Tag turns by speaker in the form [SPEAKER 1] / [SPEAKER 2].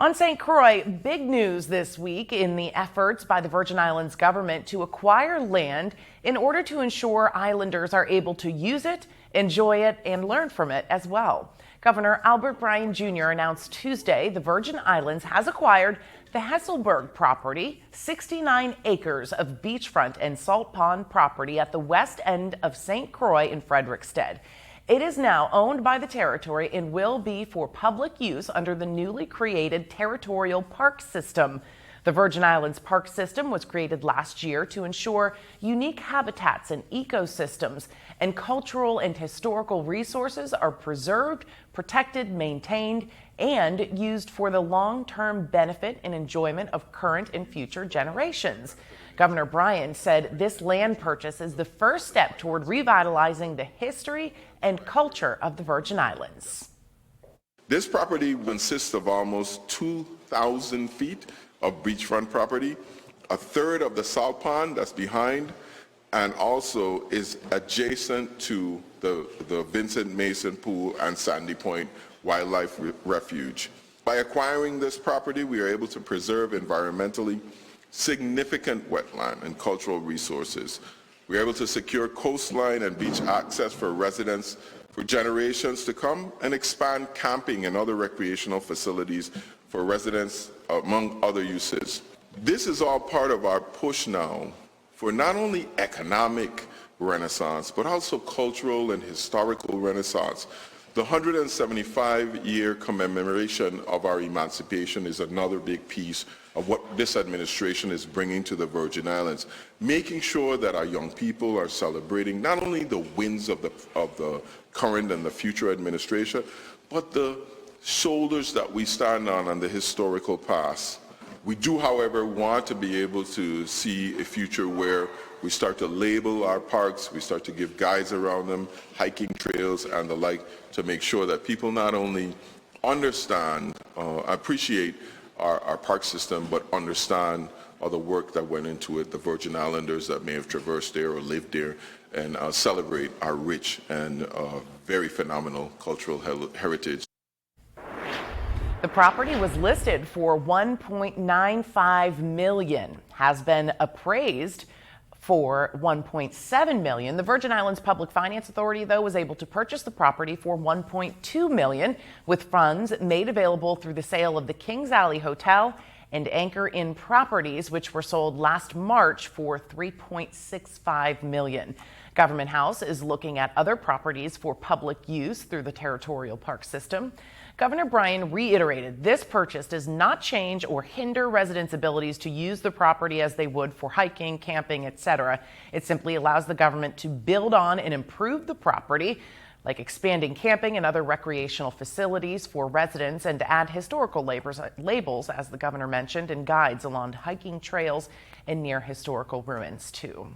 [SPEAKER 1] On St. Croix, big news this week in the efforts by the Virgin Islands government to acquire land in order to ensure islanders are able to use it, enjoy it, and learn from it as well. Governor Albert Bryan Jr. announced Tuesday the Virgin Islands has acquired the Hesselberg property, 69 acres of beachfront and salt pond property at the west end of St. Croix in Frederiksted. It is now owned by the Territory and will be for public use under the newly created Territorial Park System. The Virgin Islands Park System was created last year to ensure unique habitats and ecosystems, and cultural and historical resources are preserved, protected, maintained, and used for the long-term benefit and enjoyment of current and future generations. Governor Bryan said this land purchase is the first step toward revitalizing the history and culture of the Virgin Islands.
[SPEAKER 2] This property consists of almost 2,000 feet of beachfront property, a third of the salt pond that's behind, and also is adjacent to the Vincent Mason Pool and Sandy Point Wildlife Refuge. By acquiring this property, we are able to preserve environmentally significant wetland and cultural resources. We are able to secure coastline and beach access for residents for generations to come and expand camping and other recreational facilities for residents, among other uses. This is all part of our push now for not only economic renaissance, but also cultural and historical renaissance. The 175-year commemoration of our emancipation is another big piece of what this administration is bringing to the Virgin Islands, making sure that our young people are celebrating not only the wins of the current and the future administration, but the shoulders that we stand on and the historical past. We do, however, want to be able to see a future where we start to label our parks, we start to give guides around them, hiking trails and the like, to make sure that people not only understand, appreciate our park system, but understand all the work that went into it, the Virgin Islanders that may have traversed there or lived there, and celebrate our rich and very phenomenal cultural heritage.
[SPEAKER 1] The property was listed for $1.95 million, has been appraised for $1.7 million. The Virgin Islands Public Finance Authority, though, was able to purchase the property for $1.2 million, with funds made available through the sale of the Kings Alley Hotel and Anchor Inn properties, which were sold last March for $3.65 million. Government House is looking at other properties for public use through the Territorial Park System. Governor Bryan reiterated this purchase does not change or hinder residents' abilities to use the property as they would for hiking, camping, etc. It simply allows the government to build on and improve the property, like expanding camping and other recreational facilities for residents, and to add historical labels, as the governor mentioned, and guides along hiking trails and near historical ruins too.